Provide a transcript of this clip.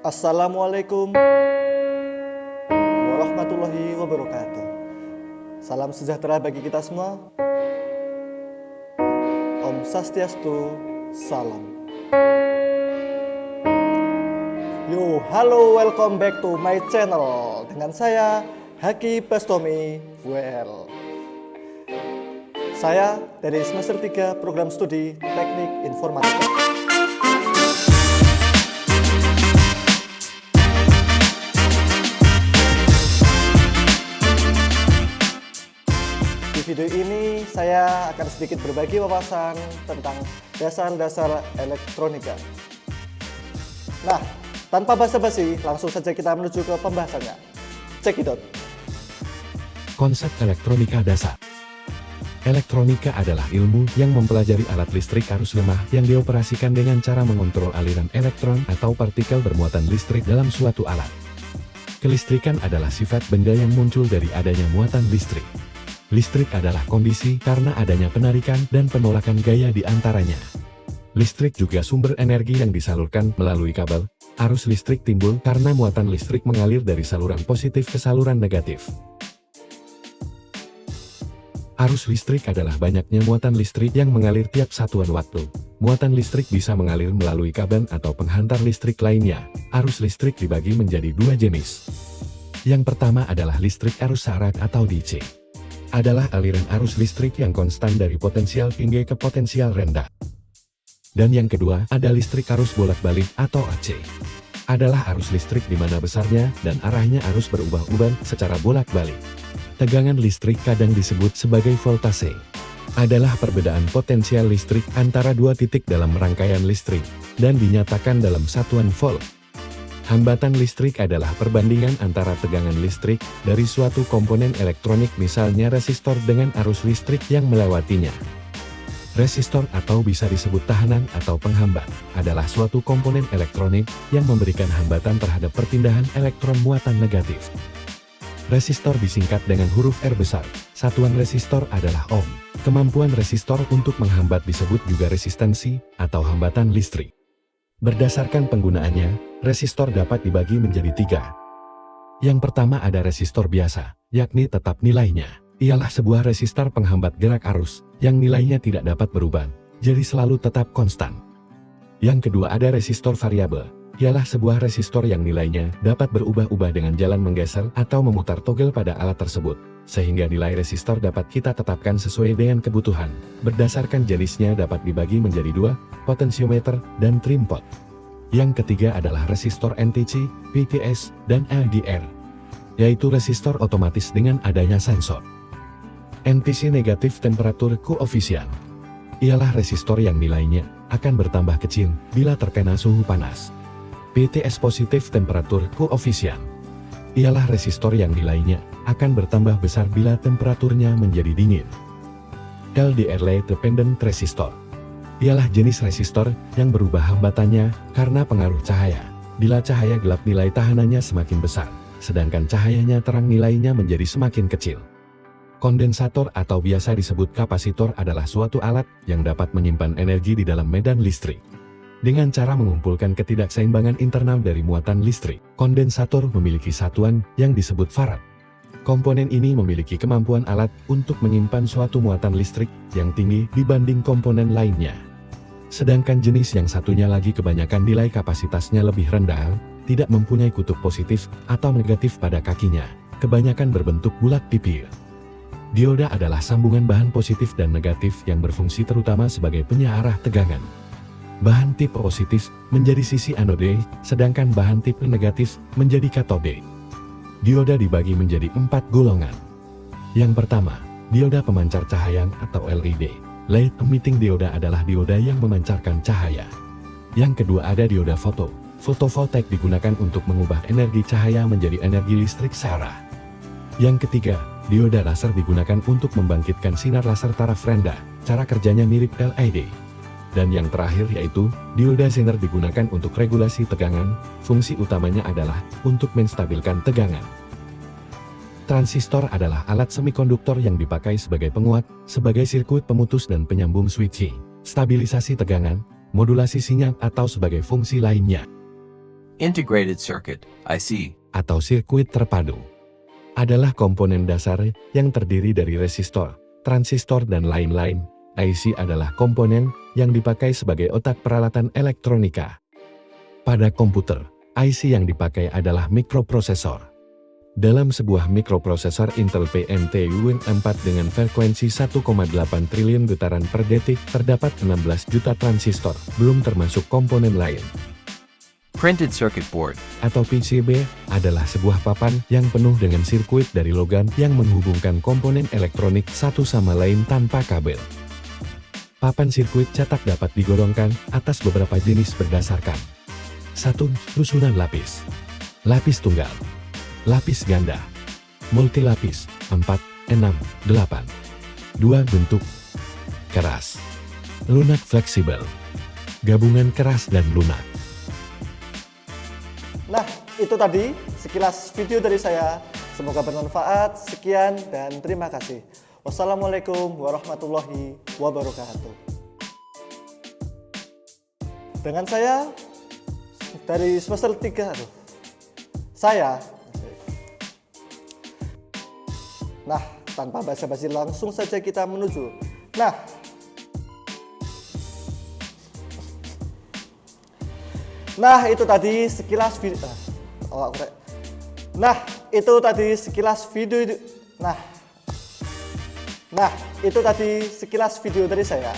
Assalamualaikum warahmatullahi wabarakatuh. Salam sejahtera bagi kita semua. Om Swastiastu, salam. Yo, halo, welcome back to my channel. Dengan saya, Haki Bastomi WL. Saya dari semester 3 program studi Teknik Informatika. Di video ini saya akan sedikit berbagi wawasan tentang dasar-dasar elektronika. Nah, tanpa basa-basi, langsung saja kita menuju ke pembahasannya. Check it out. Konsep elektronika dasar. Elektronika adalah ilmu yang mempelajari alat listrik arus lemah yang dioperasikan dengan cara mengontrol aliran elektron atau partikel bermuatan listrik dalam suatu alat. Kelistrikan adalah sifat benda yang muncul dari adanya muatan listrik. Listrik adalah kondisi karena adanya penarikan dan penolakan gaya di antaranya. Listrik juga sumber energi yang disalurkan melalui kabel. Arus listrik timbul karena muatan listrik mengalir dari saluran positif ke saluran negatif. Arus listrik adalah banyaknya muatan listrik yang mengalir tiap satuan waktu. Muatan listrik bisa mengalir melalui kabel atau penghantar listrik lainnya. Arus listrik dibagi menjadi dua jenis. Yang pertama adalah listrik arus syarat atau DC. Adalah aliran arus listrik yang konstan dari potensial tinggi ke potensial rendah. Dan yang kedua ada listrik arus bolak-balik atau AC. Adalah arus listrik di mana besarnya dan arahnya arus berubah-ubah secara bolak-balik. Tegangan listrik kadang disebut sebagai voltase. Adalah perbedaan potensial listrik antara dua titik dalam rangkaian listrik, dan dinyatakan dalam satuan volt. Hambatan listrik adalah perbandingan antara tegangan listrik dari suatu komponen elektronik, misalnya resistor, dengan arus listrik yang melewatinya. Resistor atau bisa disebut tahanan atau penghambat adalah suatu komponen elektronik yang memberikan hambatan terhadap perpindahan elektron muatan negatif. Resistor disingkat dengan huruf R besar. Satuan resistor adalah ohm. Kemampuan resistor untuk menghambat disebut juga resistansi atau hambatan listrik. Berdasarkan penggunaannya, resistor dapat dibagi menjadi tiga. Yang pertama ada resistor biasa, yakni tetap nilainya. Ialah sebuah resistor penghambat gerak arus, yang nilainya tidak dapat berubah, jadi selalu tetap konstan. Yang kedua ada resistor variabel. Ialah sebuah resistor yang nilainya dapat berubah-ubah dengan jalan menggeser atau memutar togel pada alat tersebut, sehingga nilai resistor dapat kita tetapkan sesuai dengan kebutuhan. Berdasarkan jenisnya dapat dibagi menjadi dua, potensiometer dan trim pot. Yang ketiga adalah resistor NTC, PTS, dan LDR, yaitu resistor otomatis dengan adanya sensor. NTC negatif temperatur koefisien. Ialah resistor yang nilainya akan bertambah kecil bila terkena suhu panas. PTS positif temperatur koefisien. Ialah resistor yang nilainya akan bertambah besar bila temperaturnya menjadi dingin. LDR Light Dependent Resistor. Ialah jenis resistor yang berubah hambatannya karena pengaruh cahaya. Bila cahaya gelap nilai tahanannya semakin besar, sedangkan cahayanya terang nilainya menjadi semakin kecil. Kondensator atau biasa disebut kapasitor adalah suatu alat yang dapat menyimpan energi di dalam medan listrik. Dengan cara mengumpulkan ketidakseimbangan internal dari muatan listrik, kondensator memiliki satuan yang disebut farad. Komponen ini memiliki kemampuan alat untuk menyimpan suatu muatan listrik yang tinggi dibanding komponen lainnya. Sedangkan jenis yang satunya lagi kebanyakan nilai kapasitasnya lebih rendah, tidak mempunyai kutub positif atau negatif pada kakinya, kebanyakan berbentuk bulat pipih. Dioda adalah sambungan bahan positif dan negatif yang berfungsi terutama sebagai penyearah tegangan. Bahan tipe positif menjadi sisi anode, sedangkan bahan tipe negatif menjadi katode. Dioda dibagi menjadi 4 golongan. Yang pertama, dioda pemancar cahaya atau LED. Light emitting dioda adalah dioda yang memancarkan cahaya. Yang kedua ada dioda foto. Fotovoltaik digunakan untuk mengubah energi cahaya menjadi energi listrik searah. Yang ketiga, dioda laser digunakan untuk membangkitkan sinar laser taraf rendah. Cara kerjanya mirip LED. Dan yang terakhir yaitu, dioda zener digunakan untuk regulasi tegangan, fungsi utamanya adalah untuk menstabilkan tegangan. Transistor adalah alat semikonduktor yang dipakai sebagai penguat, sebagai sirkuit pemutus dan penyambung switching, stabilisasi tegangan, modulasi sinyal atau sebagai fungsi lainnya. Integrated circuit, IC. atau sirkuit terpadu adalah komponen dasar yang terdiri dari resistor, transistor, dan lain-lain. IC adalah komponen yang dipakai sebagai otak peralatan elektronika. Pada komputer, IC yang dipakai adalah mikroprosesor. Dalam sebuah mikroprosesor Intel PNT Uin4 dengan frekuensi 1,8 triliun getaran per detik terdapat 16 juta transistor, belum termasuk komponen lain. Printed circuit board, Atau PCB adalah sebuah papan yang penuh dengan sirkuit dari logam yang menghubungkan komponen elektronik satu sama lain tanpa kabel. Papan sirkuit cetak dapat digolongkan atas beberapa jenis berdasarkan 1. Susunan lapis. Lapis tunggal, lapis ganda, multilapis, 4, 6, 8. 2. Bentuk keras, lunak fleksibel, gabungan keras dan lunak. Nah, itu tadi sekilas video dari saya. Semoga bermanfaat. Sekian dan terima kasih. Wassalamualaikum warahmatullahi wabarakatuh. Dengan saya dari semester 3. Nah, tanpa basa-basi langsung saja kita menuju. Nah, itu tadi sekilas video. Itu tadi sekilas video dari saya.